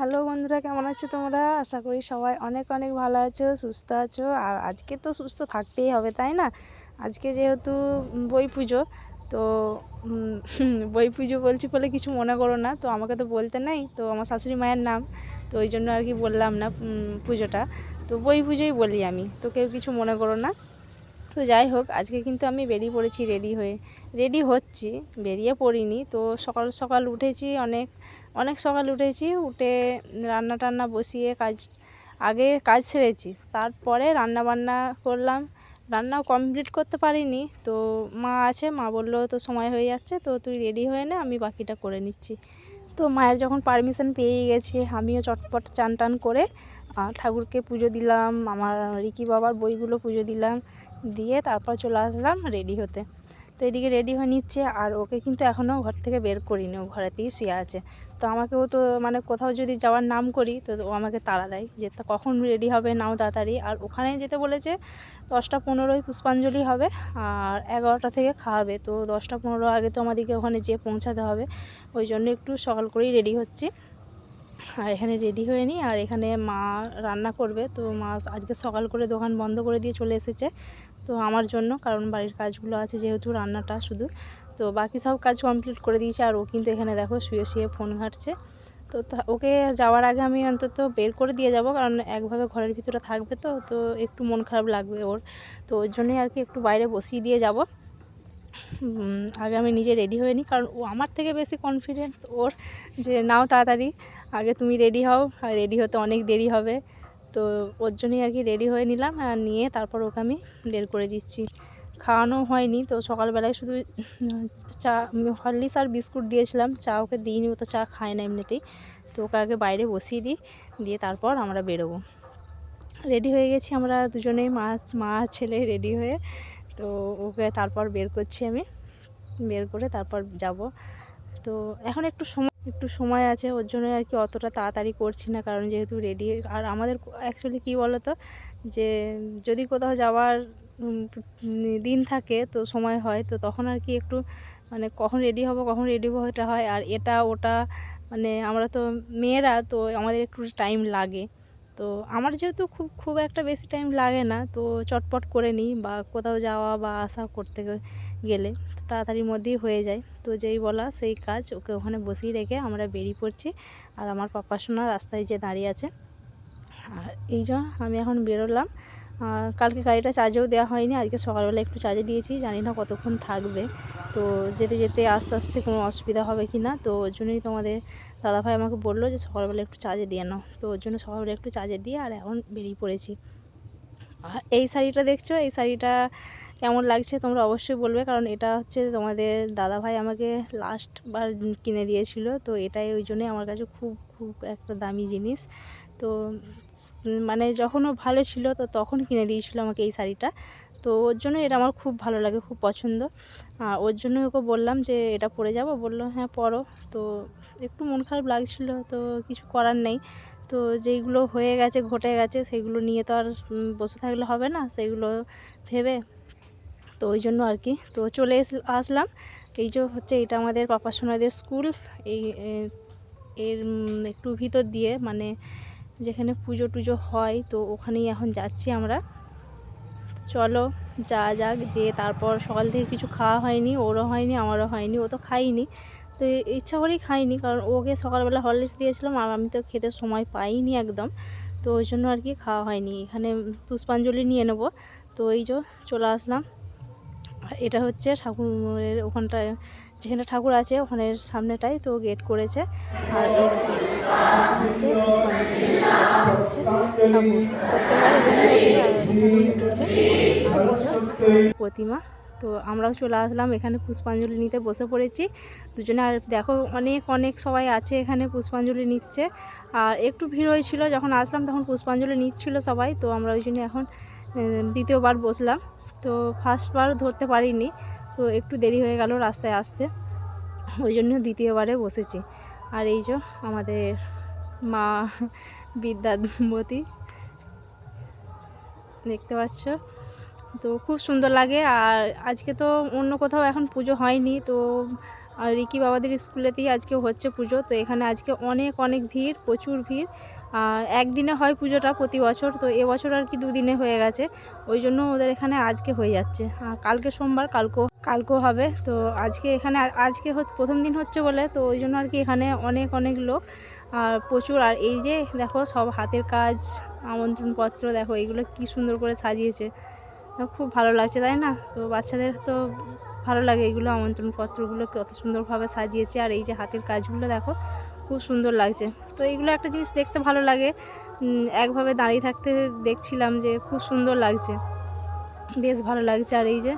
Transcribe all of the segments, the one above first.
Hello বন্ধুরা, কেমন আছো তোমরা? আশা করি সবাই অনেক অনেক ভালো আছো, সুস্থ আছো। আর আজকে তো সুস্থ থাকতেই হবে, তাই না? আজকে যেহেতু বই পুজো, তো বই পুজো বলছি বলে কিছু মনে করো না। তো আমাকে তো বলতে নেই, তো আমার শাশুড়ি মায়ের নাম, তো ওই জন্য আর কি বললাম না পুজোটা। তো বই পুজোই বলি আমি, তো কেউ কিছু মনে করো না। তো যাই হোক, আজকে কিন্তু আমি বেরিয়ে পড়েছি রেডি হচ্ছি, বেরিয়ে পড়িনি। তো সকাল সকাল উঠেছি, অনেক অনেক সকাল উঠেছি, উঠে রান্না টান্না বসিয়ে আগে কাজ সেরেছি, তারপরে রান্না বান্না করলাম। রান্নাও কমপ্লিট করতে পারিনি, তো মা আছে, মা বললো তো সময় হয়ে যাচ্ছে, তো তুই রেডি হয়ে নে, আমি বাকিটা করে নিচ্ছি। তো মায়ের যখন পারমিশন পেয়ে গেছি, আমিও চটপট চান টান করে ঠাকুরকে পুজো দিলাম, আমার রিকি বাবার বইগুলো পুজো দিলাম, দিয়ে তারপর চলে আসলাম রেডি হতে। তো এদিকে রেডি হয়ে নিচ্ছে, আর ওকে কিন্তু এখনও ঘর থেকে বের করিনি, ও ঘরেতেই শুয়ে আছে। তো আমাকেও তো মানে কোথাও যদি যাওয়ার নাম করি, তো ও আমাকে তাড়া দেয় যে তা কখন রেডি হবে, নাও তাড়াতাড়ি। আর ওখানে যেতে বলেছে 10টা 15 পুষ্পাঞ্জলি হবে, আর 11টা থেকে খাওয়াবে। তো 10টা 15 আগে তো আমাদেরকে ওখানে যেয়ে পৌঁছাতে হবে, ওই জন্য একটু সকাল করেই রেডি হচ্ছি। আর এখানে রেডি হয়ে নিই, আর এখানে মা রান্না করবে। তো মা আজকে সকাল করে দোকান বন্ধ করে দিয়ে চলে এসেছে, তো আমার জন্য, কারণ বাড়ির কাজগুলো আছে যেহেতু, রান্নাটা শুধু। তো বাকি সব কাজ কমপ্লিট করে দিয়েছে, আর ও কিন্তু এখানে দেখো শুয়ে শুয়ে ফোন ঘাঁটছে। তো ওকে যাওয়ার আগে আমি অন্তত বের করে দিয়ে যাব, কারণ একভাবে ঘরের ভিতরে থাকবে, তো তো একটু মন খারাপ লাগবে ওর। তো ওর জন্যই আর কি একটু বাইরে বসিয়ে দিয়ে যাব। আগে আমি নিজে রেডি হয়ে নিই, কারণ ও আমার থেকে বেশি কনফিডেন্স ওর, যে নাও তাড়াতাড়ি আগে তুমি রেডি হও, আর রেডি হতে অনেক দেরি হবে। তো ওর জন্যই আর কি রেডি হয়ে নিলাম, আর নিয়ে তারপর ওকে আমি বের করে দিচ্ছি। খাওয়ানো হয়নি, তো সকালবেলায় শুধু চা, হরলিক্স আর বিস্কুট দিয়েছিলাম, চা ওকে দিইনি, ও তো চা খায় না এমনিতেই। তো ওকে আগে বাইরে বসিয়ে দিই, দিয়ে তারপর আমরা বেরোবো। রেডি হয়ে গেছি আমরা দুজনেই, মা ছেলে রেডি হয়ে। তো ওকে তারপর বের করছি আমি, বের করে তারপর যাব। তো এখন একটু সময় আছে, ওর জন্য আর কি অতটা তাড়াতাড়ি করছি না, কারণ যেহেতু রেডি। আর আমাদের অ্যাকচুয়ালি কী বলো তো, যে যদি কোথাও যাওয়ার দিন থাকে, তো সময় হয়, তো তখন আর কি একটু মানে কখন রেডি হব এটা হয়। আর এটা ওটা মানে আমরা তো মেয়েরা, তো আমাদের একটু টাইম লাগে। তো আমার যেহেতু খুব একটা বেশি টাইম লাগে না, তো চটপট করে নিই, বা কোথাও যাওয়া বা আসা করতে গেলে তাড়াতাড়ির মধ্যেই হয়ে যায়। তো যেই বলা সেই কাজ, ওকে ওখানে বসিয়ে রেখে আমরা বেরিয়ে পড়ছি। আর আমার পাপা সোনা রাস্তায় যে দাঁড়িয়ে আছে। আর এই যে আমি এখন বেরোলাম। আর কালকে গাড়িটা চার্জেও দেওয়া হয়নি, আজকে সকালবেলা একটু চার্জে দিয়েছি, জানি না কতক্ষণ থাকবে। তো যেতে যেতে আস্তে আস্তে কোনো অসুবিধা হবে কি না, তো ওর জন্যই তোমাদের দাদাভাই আমাকে বললো যে সকালবেলা একটু চার্জে দিয়ে নাও। তো ওর জন্য সকালবেলা একটু চার্জে দিয়ে আর এখন বেরিয়ে পড়েছি। আর এই শাড়িটা দেখছো, এই শাড়িটা কেমন লাগছে তোমরা অবশ্যই বলবে, কারণ এটা হচ্ছে তোমাদের দাদাভাই আমাকে লাস্টবার কিনে দিয়েছিল। তো এটাই ওই জন্যই আমার কাছে খুব একটা দামি জিনিস। তো মানে যখনও ভালো ছিল, তো তখন কিনে দিয়েছিল আমাকে এই শাড়িটা। তো ওর জন্য এটা আমার খুব ভালো লাগে, খুব পছন্দ। ওর জন্য ওকে বললাম যে এটা পরে যাব, বললো হ্যাঁ পরো। তো একটু মন খারাপ লাগছিল, তো কিছু করার নেই। তো যেইগুলো হয়ে গেছে, ঘটে গেছে, সেগুলো নিয়ে তো আর বসে থাকলে হবে না, সেগুলো ভেবে। তো ওই জন্য আর কি তো চলে আসলাম। এই যে হচ্ছে এটা আমাদের পাপা সোনাদের স্কুল। এই এর একটু ভিতর দিয়ে, মানে যেখানে পুজো টুজো হয়, তো ওখানেই এখন যাচ্ছি আমরা। চলো যাক, যে তারপর সকাল থেকে কিছু খাওয়া হয়নি, ওরও হয়নি আমারও হয়নি, ও তো খাইনি। তো ইচ্ছা করেই খাইনি, কারণ ওকে সকালবেলা হরলিক্স দিয়েছিলাম, আর আমি তো খেতে সময় পাইনি একদম। তো ওই জন্য আর কি খাওয়া হয়নি। এখানে পুষ্পাঞ্জলি নিয়ে নেবো। তো এই যে চলে আসলাম। এটা হচ্ছে ঠাকুরের ওখানটায়, যেখানে ঠাকুর আছে ওখানের সামনেটাই তো গেট করেছে। আর এই হচ্ছে প্রতিমা। তো আমরাও চলে আসলাম এখানে, পুষ্পাঞ্জলি নিতে বসে পড়েছি দুজনে। আর দেখো অনেক অনেক সবাই আছে এখানে, পুষ্পাঞ্জলি নিচ্ছে। আর একটু ভিড় হয়েছিল যখন আসলাম, তখন পুষ্পাঞ্জলি নিচ্ছিল সবাই। তো আমরা ওই জন্য এখন দ্বিতীয়বার বসলাম। তো ফার্স্টবার ধরতে পারিনি, তো একটু দেরি হয়ে গেল রাস্তায় আসতে, ওই জন্য দ্বিতীয়বারে বসেছি। আর এই যে আমাদের মা বিদ্যাবতী দেখতে পাচ্ছ, তো খুব সুন্দর লাগে। আর আজকে তো অন্য কোথাও এখন পুজো হয়নি, তো আর রিকি বাবাদের স্কুলেতেই আজকে হচ্ছে পুজো। তো এখানে আজকে অনেক অনেক ভিড়, প্রচুর ভিড়। আর একদিনে হয় পুজোটা প্রতি বছর, তো এবছর আর কি দুদিনে হয়ে গেছে, ওই জন্য ওদের এখানে আজকে হয়ে যাচ্ছে। আর কালকে সোমবার, কালকেও হবে। তো আজকে এখানে আজকে প্রথম দিন হচ্ছে বলে, তো ওই জন্য আর কি এখানে অনেক অনেক লোক আর প্রচুর। আর এই যে দেখো সব হাতের কাজ, আমন্ত্রণপত্র দেখো এইগুলো কি সুন্দর করে সাজিয়েছে, খুব ভালো লাগছে তাই না? তো বাচ্চাদের তো ভালো লাগে এইগুলো, আমন্ত্রণপত্রগুলো কত সুন্দরভাবে সাজিয়েছে। আর এই যে হাতের কাজগুলো দেখো খুব সুন্দর লাগছে। তো এইগুলো একটা জিনিস দেখতে ভালো লাগে, একভাবে দাঁড়িয়ে থাকতে দেখছিলাম যে খুব সুন্দর লাগছে, বেশ ভালো লাগছে। আর এই যে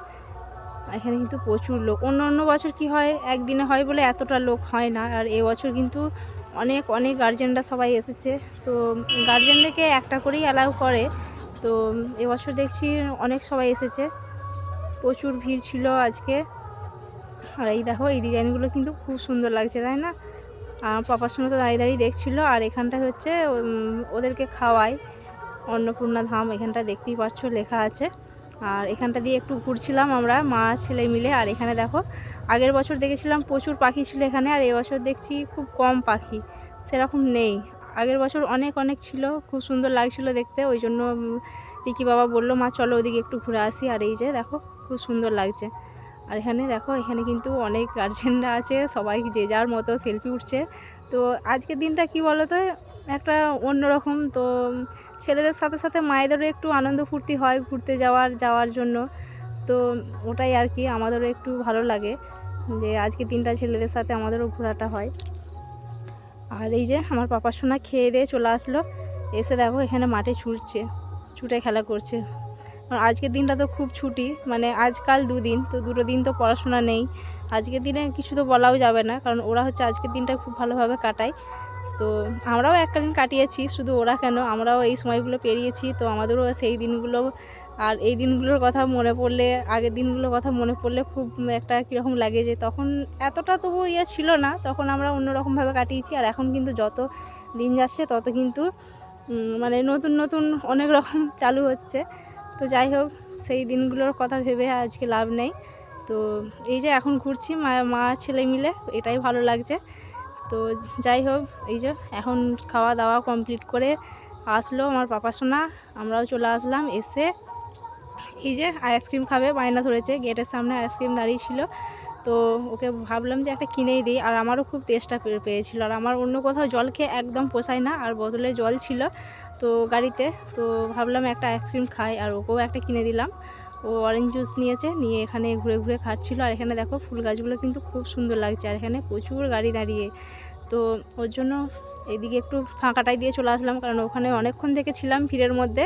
এখানে কিন্তু প্রচুর লোক। অন্য বছর কি হয়, একদিনে হয় বলে এতটা লোক হয় না, আর এবছর কিন্তু অনেক অনেক গার্জেনরা সবাই এসেছে। তো গার্জেনদেরকে একটা করেই অ্যালাউ করে, তো এবছর দেখছি অনেক সবাই এসেছে, প্রচুর ভিড় ছিল আজকে। আর এই দেখো এই ডিজাইনগুলো কিন্তু খুব সুন্দর লাগছে তাই না? পাপার সঙ্গে তো দাঁড়িয়ে দাঁড়িয়ে দেখছিলো। আর এখানটা হচ্ছে ওদেরকে খাওয়ায় অন্নপূর্ণা ধাম, এখানটা দেখতেই পাচ্ছ লেখা আছে। আর এখানটা দিয়ে একটু ঘুরছিলাম আমরা মা ছেলে মিলে। আর এখানে দেখো আগের বছর দেখেছিলাম প্রচুর পাখি ছিল এখানে, আর এবছর দেখছি খুব কম পাখি, সেরকম নেই। আগের বছর অনেক অনেক ছিল, খুব সুন্দর লাগছিল দেখতে, ওই জন্য রিকি বাবা বললো মা চলো ওদিকে একটু ঘুরে আসি। আর এই যে দেখো খুব সুন্দর লাগছে। আর এখানে দেখো এখানে কিন্তু অনেক গার্জেনরা আছে, সবাই যে যার মতো সেলফি উঠছে। তো আজকের দিনটা কি বলো তো, একটা অন্যরকম। তো ছেলেদের সাথে সাথে মায়েদেরও একটু আনন্দ ফুর্তি হয় ঘুরতে যাওয়ার জন্য। তো ওটাই আর কি, আমাদেরও একটু ভালো লাগে যে আজকের দিনটা ছেলেদের সাথে আমাদেরও ঘোরাটা হয়। আর এই যে আমার পাপার সোনা খেয়ে দিয়ে চলে আসলো, এসে দেখো এখানে মাঠে ছুটে খেলা করছে। আর আজকের দিনটা তো খুব ছুটি, মানে আজকাল দুদিন, তো দুটো দিন তো পড়াশোনা নেই। আজকের দিনে কিছু তো বলাও যাবে না, কারণ ওরা হচ্ছে আজকের দিনটা খুব ভালোভাবে কাটায়। তো আমরাও এককালীন কাটিয়েছি, শুধু ওরা কেন, আমরাও এই সময়গুলো পেরিয়েছি। তো আমাদেরও সেই দিনগুলো, আর এই দিনগুলোর কথা মনে পড়লে, আগের দিনগুলোর কথা মনে পড়লে খুব একটা কীরকম লাগে, যে তখন এতটা তবু ছিল না, তখন আমরা অন্যরকমভাবে কাটিয়েছি। আর এখন কিন্তু যত দিন যাচ্ছে তত কিন্তু মানে নতুন নতুন অনেক রকম চালু হচ্ছে। তো যাই হোক, সেই দিনগুলোর কথা ভেবে আজকে লাভ নেই। তো এই যে এখন ঘুরছি মা ছেলে মিলে, এটাই ভালো লাগছে। তো যাই হোক, এই যে এখন খাওয়া দাওয়া কমপ্লিট করে আসলো আমার পাপা সোনা, আমরাও চলে আসলাম। এসে এই যে আইসক্রিম খাবে বায়না ধরেছে, গেটের সামনে আইসক্রিম দাঁড়িয়ে ছিল। তো ওকে ভাবলাম যে একটা কিনেই দিই, আর আমারও খুব টেস্টটা পেয়েছিল। আর আমার অন্য কোথাও জল খেয়ে একদম পোষায় না, আর বোতলে জল ছিল তো গাড়িতে, তো ভাবলাম একটা আইসক্রিম খাই, আর ওকেও একটা কিনে দিলাম। ও অরেঞ্জ জুস নিয়ে এখানে ঘুরে ঘুরে খাচ্ছিল। আর এখানে দেখো ফুল গাছগুলো কিন্তু খুব সুন্দর লাগছে, আর এখানে প্রচুর গাড়ি দাঁড়িয়ে। তো ওর জন্য এদিকে একটু ফাঁকাটাই দিয়ে চলে আসলাম, কারণ ওখানে অনেকক্ষণ থেকে ছিলাম ভিড়ের মধ্যে।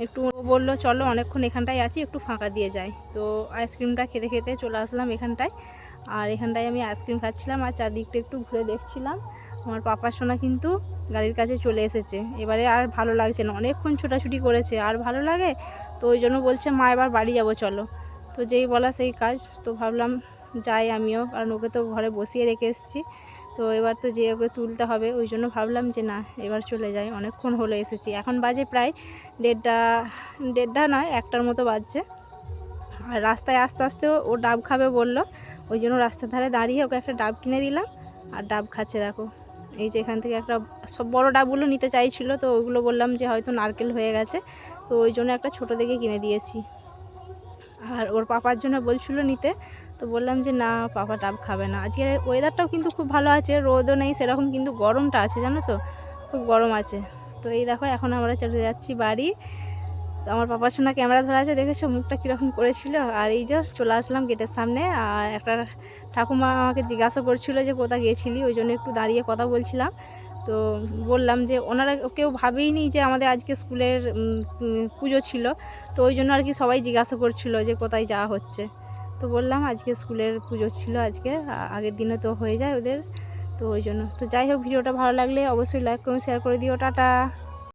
একটু বললো চলো অনেকক্ষণ এখানটায় আছি, একটু ফাঁকা দিয়ে যাই। তো আইসক্রিমটা খেতে খেতে চলে আসলাম এখানটায়। আর এখানটায় আমি আইসক্রিম খাচ্ছিলাম আর চারদিকটা একটু ঘুরে দেখছিলাম। আমার পাপার সোনা কিন্তু গাড়ির কাছে চলে এসেছে, এবারে আর ভালো লাগছে না, অনেকক্ষণ ছোটাছুটি করেছে, আর ভালো লাগে। তো ওই জন্য বলছে মা এবার বাড়ি যাবো চলো। তো যেই বলা সেই কাজ, তো ভাবলাম যাই আমিও, কারণ ওকে তো ঘরে বসিয়ে রেখে এসেছি। তো এবার তো যে ওকে তুলতে হবে, ওই জন্য ভাবলাম যে না এবার চলে যাই, অনেকক্ষণ হলো এসেছি। এখন বাজে প্রায় দেড়টা নয়, একটার মতো বাজছে। আর রাস্তায় আস্তে আস্তে ও ডাব খাবে বললো, ওই জন্য রাস্তার ধারে দাঁড়িয়ে ওকে একটা ডাব কিনে দিলাম, আর ডাব খাচ্ছে দেখো। এই যে এখান থেকে একটা সব বড়ো ডাবগুলো নিতে চাইছিল, তো ওইগুলো বললাম যে হয়তো নারকেল হয়ে গেছে, তো ওই জন্য একটা ছোটো দেখে কিনে দিয়েছি। আর ওর পাপার জন্য বলছিল নিতে, তো বললাম যে না পাপা ডাব খাবে না। আজকে ওয়েদারটাও কিন্তু খুব ভালো আছে, রোদও নেই সেরকম, কিন্তু গরমটা আছে জানো তো, খুব গরম আছে। তো এই দেখো এখন আমরা চলে যাচ্ছি বাড়ি। তো আমার পাপার সঙ্গে ক্যামেরা ধরা আছে, দেখেছো মুখটা কীরকম করেছিল। আর এই যে চলে আসলাম গেটের সামনে, আর একটা ঠাকুমা আমাকে জিজ্ঞাসা করছিল যে কোথায় গিয়েছিলি, ওই জন্য একটু দাঁড়িয়ে কথা বলছিলাম। তো বললাম যে ওনারা কেউ ভাবেইনি যে আমাদের আজকে স্কুলের পুজো ছিল, তো ওই জন্য আর কি সবাই জিজ্ঞাসা করছিল যে কোথায় যাওয়া হচ্ছে। তো বললাম আজকে স্কুলের পুজো ছিল, আজকে আগের দিনে তো হয়ে যায় ওদের, তো ওই জন্য। তো যাই হোক, ভিডিওটা ভালো লাগলে অবশ্যই লাইক করুন, শেয়ার করে দিও, টাটা।